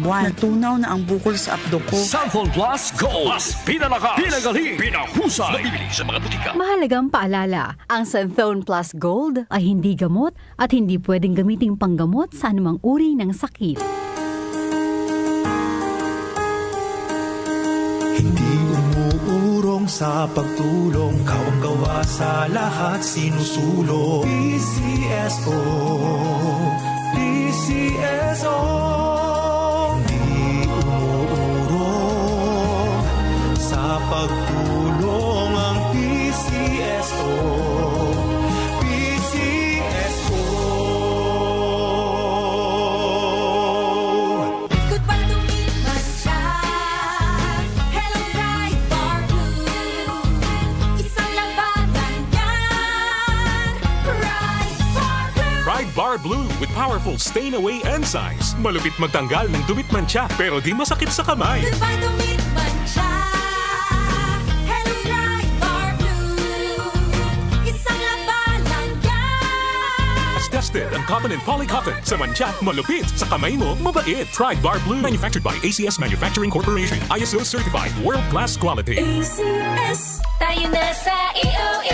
buwan. Natunaw na ang bukol sa abdo ko. Santhol Plus Gold. Mas pinalakas, pinagaling, pinahusay. Mabibili sa mga butika. Mahalagang paalala, ang Santhone Plus Gold ay hindi gamot at hindi pwedeng gamiting panggamot sa anumang uri ng sakit. Hindi umuurong sa pagtulong, kawang gawa sa lahat sinusulong. PCSO, PCSO. Hindi umuurong sa pagtulong ang PCSO. PCSO. Ikot pa lumipas siya. Hello, Pride Bar Blue. Isang labanan yan. Pride Bar Blue. Pride Bar Blue with powerful stain-away enzymes. Malupit magtanggal ng dumit mancha pero di masakit sa kamay. Ikot pa lumipas siya. Hello, Pride Bar Blue. Isang labanan yan. As tested ang cotton and polycotton. Sa mancha, malupit. Sa kamay mo, mabait. Pride Bar Blue. Manufactured by ACS Manufacturing Corporation. ISO certified. World-class quality. ACS. Tayo na sa EO.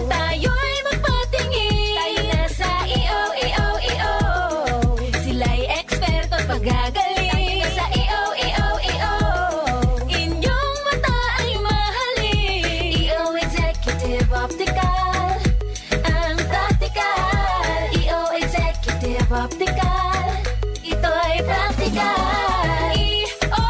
Tayo'y magpatingin. Tayo na sa EO. Sila'y eksperto at pagagaling. Tayo na sa EO. Inyong mata ay mahalin. EO Executive Optical. Ang practical. EO Executive Optical. Ito ay practical. EO.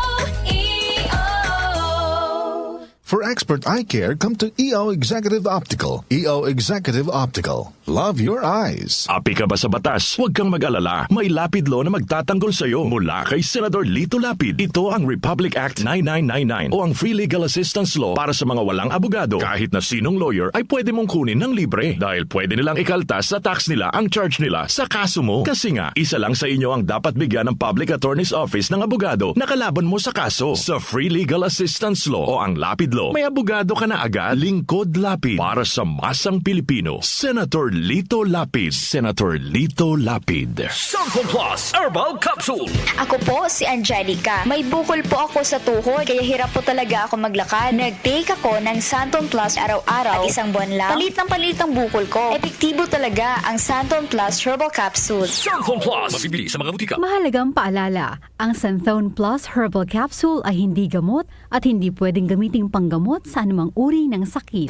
For expert eye care, come to EO Executive Optical. EO Executive Optical. Love your eyes. Api ka ba sa batas? Huwag kang mag-alala. May lapid law na magtatanggol sa iyo mula kay Senador Lito Lapid. Ito ang Republic Act 9999 o ang Free Legal Assistance Law para sa mga walang abogado. Kahit na sinong lawyer ay pwede mong kunin ng libre dahil pwede nilang ikaltas sa tax nila ang charge nila sa kaso mo. Kasi nga, isa lang sa inyo ang dapat bigyan ng Public Attorney's Office ng abogado na kalaban mo sa kaso. Sa Free Legal Assistance Law o ang Lapid Law, may abogado ka na agad. Lingkod Lapid para sa masang Pilipino. Senator Lito Lapid. Senator Lito Lapid. Santhol Plus Herbal Capsule. Ako po si Angelica. May bukol po ako sa tuhod kaya hirap po talaga ako maglakad. Nag-take ako ng Santhol Plus araw-araw at isang buwan lang. Palit ang bukol ko. Epektibo talaga ang Santhol Plus Herbal Capsule. Santhol Plus. Mabibili sa mga butika. Mahalagang paalala, ang Santhone Plus Herbal Capsule ay hindi gamot at hindi pwedeng gamiting panggamot sa anumang uri ng sakit.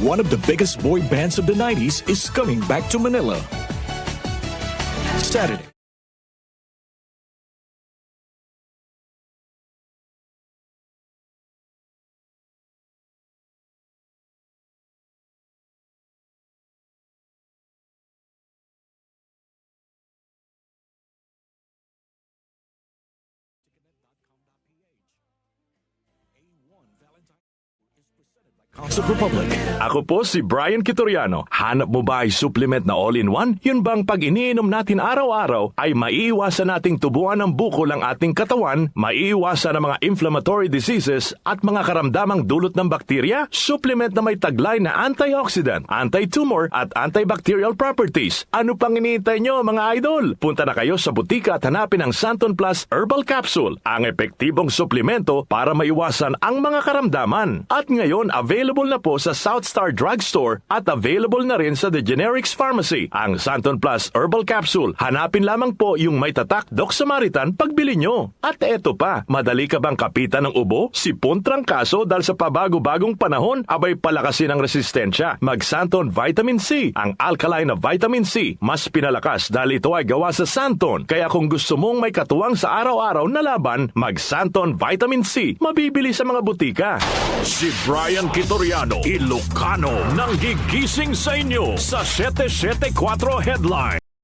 One of the biggest boy bands of the 90s is coming back to Manila. Saturday. Concert Republic. Ako po si Brian Kitoriano. Hanap mo ba ay supplement na all-in-one? Yun bang pag iniinom natin araw-araw ay maiiwasan nating tubuan ng bukol ang ating katawan, maiiwasan ang mga inflammatory diseases at mga karamdamang dulot ng bakterya? Supplement na may taglay na antioxidant, anti-tumor at antibacterial properties. Ano pang iniintay nyo mga idol? Punta na kayo sa butika at hanapin ang Santhol Plus Herbal Capsule, ang epektibong suplemento para maiwasan ang mga karamdaman. At ngayon, available na po sa South Star Drugstore at available na rin sa The Generics Pharmacy. Ang Santhol Plus Herbal Capsule. Hanapin lamang po yung may tatak Doc Samaritan pagbili nyo. At eto pa, madali ka bang kapitan ng ubo, sipon, trangkaso dahil sa pabago-bagong panahon? Abay palakasin ang resistensya. Mag-Santon Vitamin C. Ang alkaline na vitamin C, mas pinalakas dahil ito ay gawa sa Santon. Kaya kung gusto mong may katuwang sa araw-araw na laban, mag-Santon Vitamin C. Mabibili sa mga butika. Si Brian Kitoriano, Ilocano, nang gigising sa inyo sa 774 Headline.